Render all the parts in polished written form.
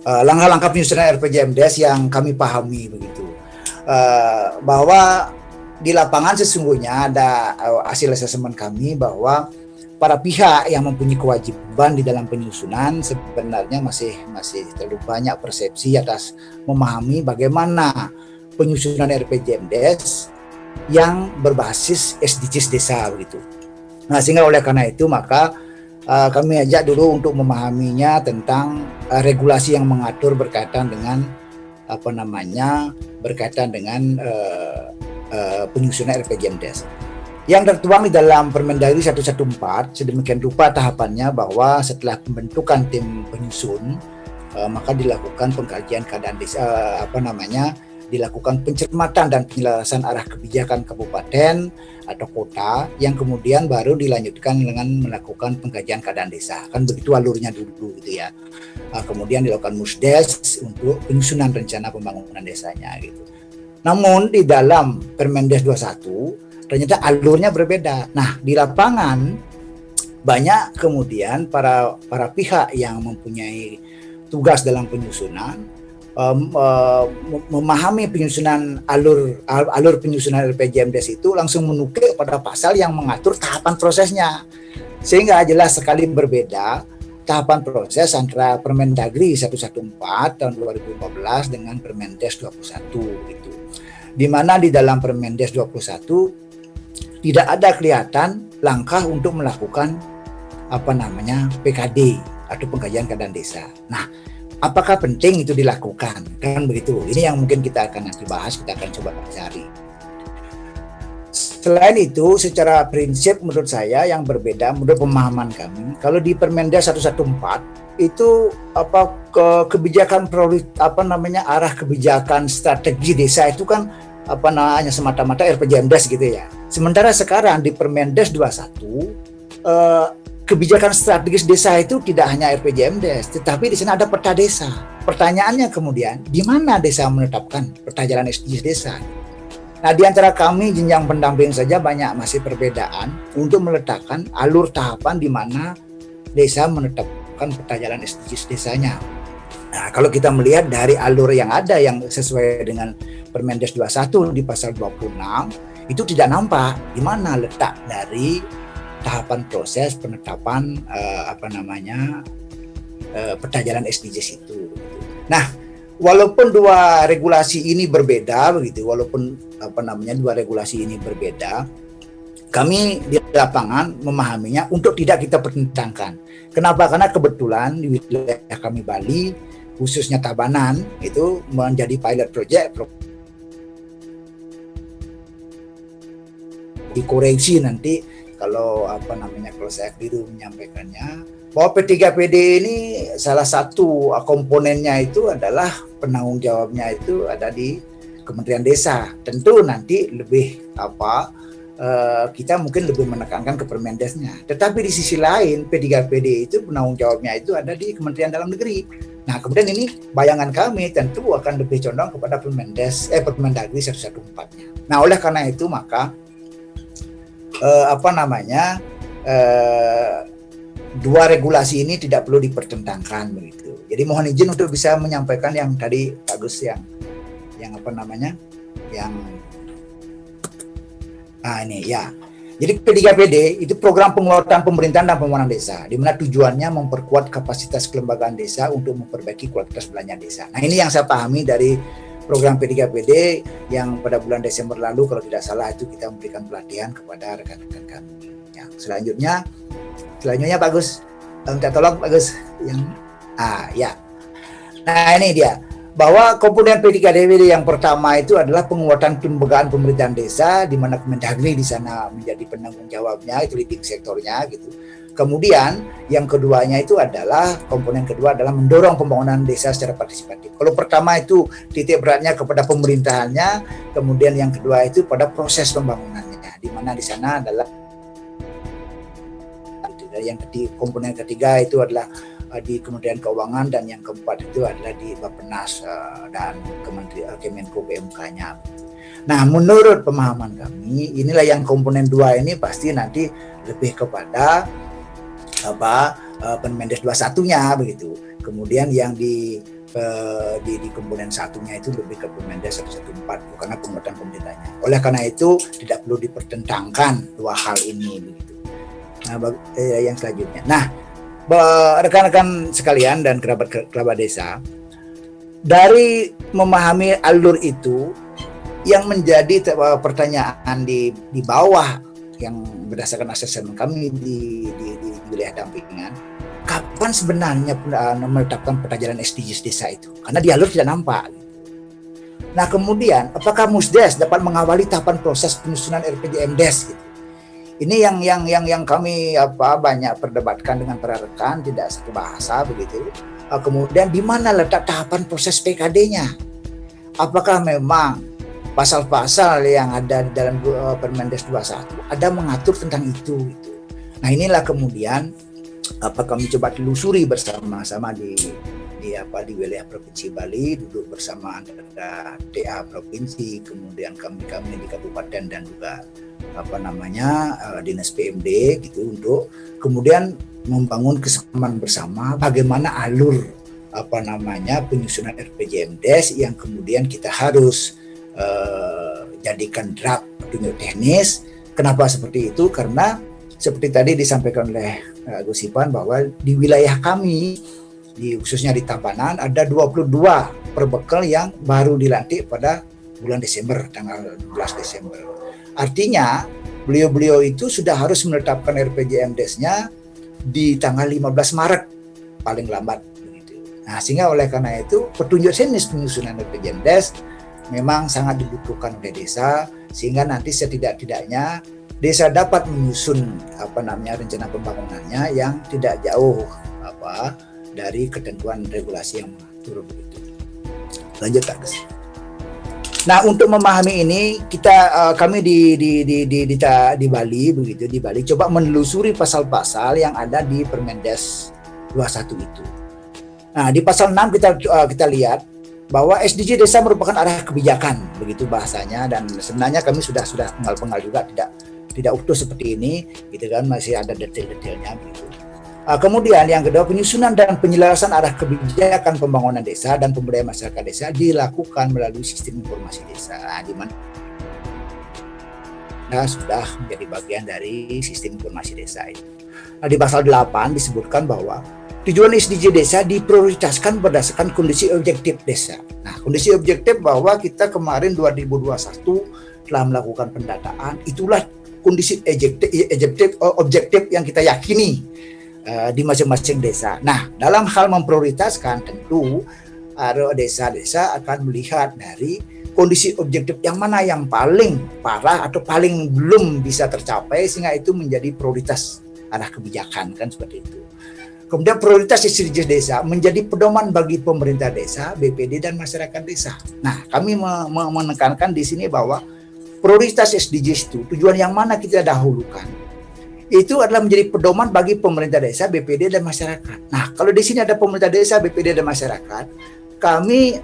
langkah-langkah penyusunan RPJMDes yang kami pahami begitu. Bahwa di lapangan sesungguhnya ada hasil asesmen kami bahwa para pihak yang mempunyai kewajiban di dalam penyusunan sebenarnya masih terlalu banyak persepsi atas memahami bagaimana penyusunan RPJMDes yang berbasis SDGs desa begitu. Nah, sehingga oleh karena itu maka kami ajak dulu untuk memahaminya tentang regulasi yang mengatur berkaitan dengan penyusunan RPJMDes. Yang tertuang di dalam Permendagri 114 sedemikian rupa tahapannya bahwa setelah pembentukan tim penyusun maka dilakukan pengkajian keadaan desa, dilakukan pencermatan dan penyelarasan arah kebijakan kabupaten atau kota yang kemudian baru dilanjutkan dengan melakukan pengkajian keadaan desa. Kan begitu alurnya dulu gitu ya. Kemudian dilakukan musdes untuk penyusunan rencana pembangunan desanya gitu. Namun di dalam Permendes 21 ternyata alurnya berbeda. Nah, di lapangan banyak kemudian para pihak yang mempunyai tugas dalam penyusunan memahami penyusunan alur penyusunan RPJMDes itu langsung menukil pada pasal yang mengatur tahapan prosesnya, sehingga jelas sekali berbeda tahapan proses antara Permendagri 114 tahun 2015 dengan Permendes 21 itu. Di mana di dalam Permendes 21 tidak ada kelihatan langkah untuk melakukan PKD atau pengkajian keadaan desa. Nah, apakah penting itu dilakukan? Kan begitu. Ini yang mungkin kita akan nanti bahas, kita akan coba cari. Selain itu, secara prinsip menurut saya yang berbeda menurut pemahaman kami, kalau di Permendes 114 itu kebijakan arah kebijakan strategi desa itu kan hanya semata-mata RPJMDes gitu ya. Sementara sekarang di Permendes 21 kebijakan strategis desa itu tidak hanya RPJMDes, tetapi di sana ada peta desa. Pertanyaannya kemudian, di mana desa menetapkan peta jalan SDGs desa? Nah, di antara kami jenjang pendamping saja banyak masih perbedaan untuk meletakkan alur tahapan di mana desa menetapkan peta jalan SDGs desanya. Nah, kalau kita melihat dari alur yang ada yang sesuai dengan Permendes 21 di pasal 26 itu tidak nampak di mana letak dari tahapan proses penetapan peta jalan SDGs itu. Nah, walaupun dua regulasi ini berbeda begitu, kami di lapangan memahaminya untuk tidak kita pertentangkan. Kenapa? Karena kebetulan di wilayah kami Bali, khususnya Tabanan itu menjadi pilot project dikoreksi nanti kalau kalau saya keliru menyampaikannya bahwa P3PD ini salah satu komponennya itu adalah penanggung jawabnya itu ada di Kementerian Desa. Tentu nanti lebih kita mungkin lebih menekankan ke Permendesnya. Tetapi di sisi lain P3PD itu penanggung jawabnya itu ada di Kementerian Dalam Negeri. Nah, kemudian ini bayangan kami tentu akan lebih condong kepada Permendagri 114-nya. Nah, oleh karena itu maka dua regulasi ini tidak perlu dipertentangkan begitu. Jadi mohon izin untuk bisa menyampaikan yang tadi Pak Gus ini ya. Jadi P3PD itu program penguatan pemerintahan dan pembangunan desa, di mana tujuannya memperkuat kapasitas kelembagaan desa untuk memperbaiki kualitas belanja desa. Nah, ini yang saya pahami dari program P3PD yang pada bulan Desember lalu kalau tidak salah itu kita memberikan pelatihan kepada rekan-rekan kami. Ya, selanjutnya Pak Gus, minta tolong Pak Gus ya. Nah, ini dia bahwa komponen P3PD yang pertama itu adalah penguatan kelembagaan pemerintahan desa, di mana Kemendagri di sana menjadi penanggung jawabnya, itu leading sektornya gitu. Kemudian yang keduanya itu adalah komponen kedua adalah mendorong pembangunan desa secara partisipatif. Kalau pertama itu titik beratnya kepada pemerintahannya, kemudian yang kedua itu pada proses pembangunannya, di mana di sana adalah komponen ketiga itu adalah di Kementerian Keuangan, dan yang keempat itu adalah di Bappenas dan Kemenko PMK-nya. Nah, menurut pemahaman kami, inilah yang komponen dua ini pasti nanti lebih kepada Permendes 21-nya begitu. Kemudian yang di di komponen satunya itu lebih ke Permendes 114 karena penguatan pemerintahnya. Oleh karena itu tidak perlu dipertentangkan dua hal ini begitu. Nah, yang selanjutnya. Nah, rekan-rekan sekalian dan kerabat desa, dari memahami alur itu yang menjadi pertanyaan di bawah yang berdasarkan asesmen kami di wilayah dampingan, kapan sebenarnya menetapkan peta jalan SDGs desa itu? Karena di alur tidak nampak. Nah kemudian, apakah Musdes dapat mengawali tahapan proses penyusunan RPJMDes? Gitu. Ini yang kami banyak perdebatkan dengan para rekan, tidak satu bahasa begitu. Kemudian di mana letak tahapan proses PKD-nya? Apakah memang pasal-pasal yang ada di dalam Permendes 21 ada mengatur tentang itu? Gitu. Nah inilah kemudian kami coba telusuri bersama-sama di wilayah Provinsi Bali, duduk bersama antara TA Provinsi, kemudian kami di Kabupaten dan juga Dinas PMD gitu, untuk kemudian membangun kesepahaman bersama bagaimana alur penyusunan RPJMDes yang kemudian kita harus jadikan draft petunjuk teknis. Kenapa seperti itu? Karena seperti tadi disampaikan oleh Gus Ipan bahwa di wilayah kami, khususnya di Tabanan, ada 22 perbekal yang baru dilantik pada bulan Desember, tanggal 12 Desember. Artinya beliau-beliau itu sudah harus menetapkan RPJMDes-nya di tanggal 15 Maret paling lambat. Nah, sehingga oleh karena itu petunjuk teknis penyusunan RPJMDes memang sangat dibutuhkan oleh desa, sehingga nanti setidak-tidaknya desa dapat menyusun rencana pembangunannya yang tidak jauh dari ketentuan regulasi yang mengatur begitu. Lanjut Pak Gus. Nah, untuk memahami ini kami di Bali begitu, di Bali coba menelusuri pasal-pasal yang ada di Permendes 21 itu. Nah, di pasal 6 kita lihat bahwa SDG desa merupakan arah kebijakan begitu bahasanya, dan sebenarnya kami sudah penggal juga tidak utuh seperti ini gitu kan, masih ada detail-detailnya begitu. Kemudian yang kedua, penyusunan dan penyelarasan arah kebijakan pembangunan desa dan pemberdayaan masyarakat desa dilakukan melalui sistem informasi desa, di mana sudah menjadi bagian dari sistem informasi desa itu. Nah, di pasal 8 disebutkan bahwa tujuan SDG desa diprioritaskan berdasarkan kondisi objektif desa. Nah, kondisi objektif bahwa kita kemarin 2021 telah melakukan pendataan, itulah kondisi objektif yang kita yakini di masing-masing desa. Nah, dalam hal memprioritaskan tentu desa-desa akan melihat dari kondisi objektif yang mana yang paling parah atau paling belum bisa tercapai, sehingga itu menjadi prioritas arah kebijakan, kan seperti itu. Kemudian prioritas SDGs desa menjadi pedoman bagi pemerintah desa, BPD dan masyarakat desa. Nah, kami menekankan di sini bahwa prioritas SDGs itu tujuan yang mana kita dahulukan, itu adalah menjadi pedoman bagi pemerintah desa, BPD dan masyarakat. Nah, kalau di sini ada pemerintah desa, BPD dan masyarakat, kami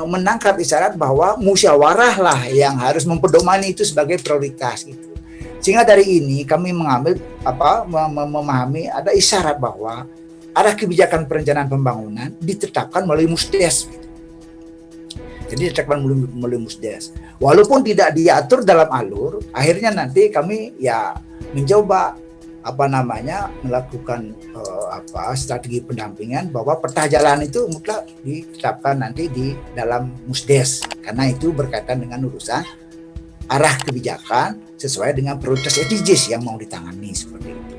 menangkap isyarat bahwa musyawarah lah yang harus mempedomani itu sebagai prioritas gitu. Sehingga dari ini kami mengambil memahami ada isyarat bahwa arah kebijakan perencanaan pembangunan ditetapkan melalui Musdes. Jadi ditetapkan melalui Musdes. Walaupun tidak diatur dalam alur, akhirnya nanti kami mencoba melakukan strategi pendampingan bahwa peta jalan itu mutlak ditetapkan nanti di dalam Musdes, karena itu berkaitan dengan urusan arah kebijakan sesuai dengan prioritas SDGs yang mau ditangani seperti itu.